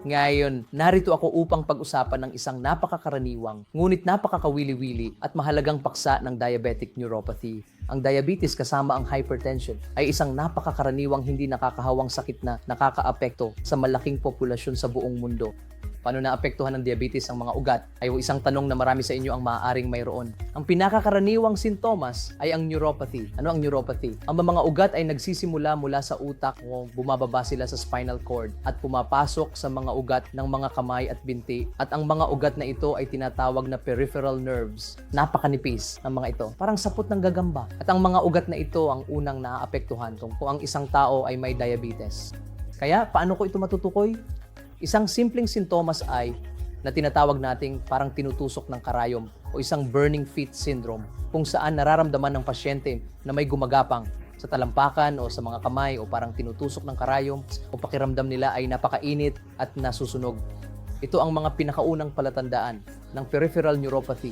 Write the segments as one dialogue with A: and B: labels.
A: Ngayon, narito ako upang pag-usapan ng isang napakakaraniwang, ngunit napakakawili-wili at mahalagang paksa ng diabetic neuropathy. Ang diabetes kasama ang hypertension ay isang napakakaraniwang hindi nakakahawang sakit na nakakaapekto sa malaking populasyon sa buong mundo. Paano naapektuhan ng diabetes ang mga ugat ay isang tanong na marami sa inyo ang maaaring mayroon. Ang pinakakaraniwang sintomas ay ang neuropathy. Ano ang neuropathy? Ang mga ugat ay nagsisimula mula sa utak o bumababa sila sa spinal cord at pumapasok sa mga ugat ng mga kamay at binti. At ang mga ugat na ito ay tinatawag na peripheral nerves. Napakanipis ang mga ito. Parang sapot ng gagamba. At ang mga ugat na ito ang unang naaapektuhan kung ang isang tao ay may diabetes. Kaya paano ko ito matutukoy? Isang simpleng sintomas ay na tinatawag nating parang tinutusok ng karayom o isang burning feet syndrome kung saan nararamdaman ng pasyente na may gumagapang sa talampakan o sa mga kamay o parang tinutusok ng karayom o pakiramdam nila ay napakainit at nasusunog. Ito ang mga pinakaunang palatandaan ng peripheral neuropathy.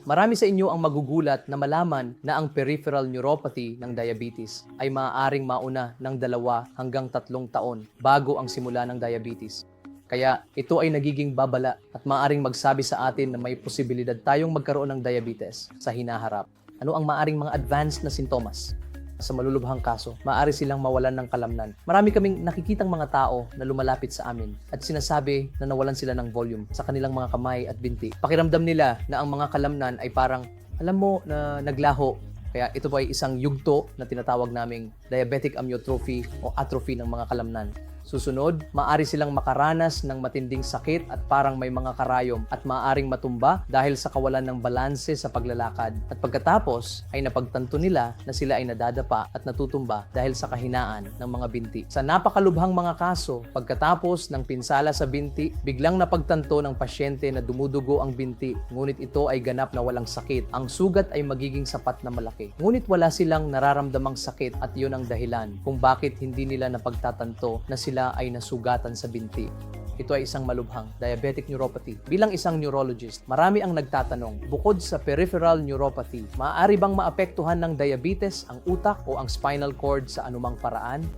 A: Marami sa inyo ang magugulat na malaman na ang peripheral neuropathy ng diabetes ay maaaring mauna ng 2 hanggang 3 taon bago ang simula ng diabetes. Kaya ito ay nagiging babala at maaaring magsabi sa atin na may posibilidad tayong magkaroon ng diabetes sa hinaharap. Ano ang maaaring mga advanced na sintomas? Sa malulubhang kaso, maaari silang mawalan ng kalamnan. Marami kaming nakikitang mga tao na lumalapit sa amin at sinasabi na nawalan sila ng volume sa kanilang mga kamay at binti. Pakiramdam nila na ang mga kalamnan ay parang, alam mo, na naglaho. Kaya ito po ay isang yugto na tinatawag naming diabetic amyotrophy o atrophy ng mga kalamnan. Susunod, maaari silang makaranas ng matinding sakit at parang may mga karayom at maaaring matumba dahil sa kawalan ng balanse sa paglalakad. At pagkatapos ay napagtanto nila na sila ay nadadapa at natutumba dahil sa kahinaan ng mga binti. Sa napakalubhang mga kaso, pagkatapos ng pinsala sa binti, biglang napagtanto ng pasyente na dumudugo ang binti, ngunit ito ay ganap na walang sakit. Ang sugat ay magiging sapat na malaki. Ngunit wala silang nararamdamang sakit at yun ang dahilan kung bakit hindi nila napagtatanto na sila ay nasugatan sa binti. Ito ay isang malubhang diabetic neuropathy. Bilang isang neurologist, marami ang nagtatanong, bukod sa peripheral neuropathy, maaari bang maapektuhan ng diabetes ang utak o ang spinal cord sa anumang paraan?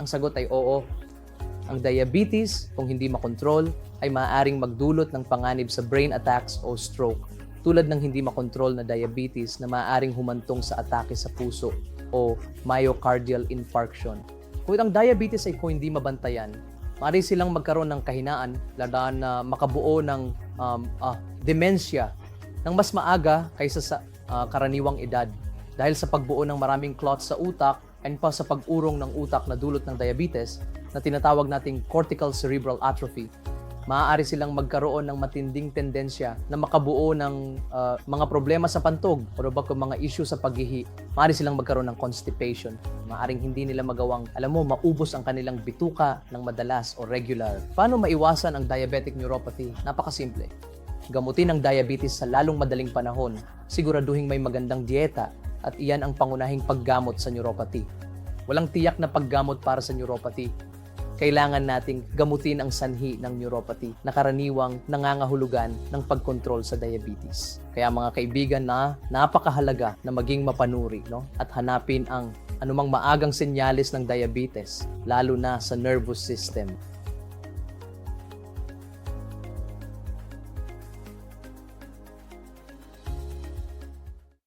A: Ang sagot ay oo. Ang diabetes, kung hindi makontrol, ay maaaring magdulot ng panganib sa brain attacks o stroke, tulad ng hindi makontrol na diabetes na maaaring humantong sa atake sa puso o myocardial infarction. Kung ang diabetes ay kung hindi mabantayan, maaari silang magkaroon ng kahinaan, ladaan na makabuo ng dementia ng mas maaga kaysa sa karaniwang edad. Dahil sa pagbuo ng maraming clots sa utak and pa sa pag-urong ng utak na dulot ng diabetes na tinatawag nating cortical cerebral atrophy, maaari silang magkaroon ng matinding tendensya na makabuo ng mga problema sa pantog o mga issue sa paghihi. Maaari silang magkaroon ng constipation. Maaring hindi nila magawang, maubos ang kanilang bituka ng madalas o regular. Paano maiwasan ang diabetic neuropathy? Napakasimple. Gamutin ang diabetes sa lalong madaling panahon. Siguraduhin may magandang dieta at iyan ang pangunahing paggamot sa neuropathy. Walang tiyak na paggamot para sa neuropathy. Kailangan nating gamutin ang sanhi ng neuropathy na karaniwang nangangahulugan ng pagkontrol sa diabetes. Kaya mga kaibigan, napakahalaga na maging mapanuri, at hanapin ang anumang maagang senyales ng diabetes, lalo na sa nervous system.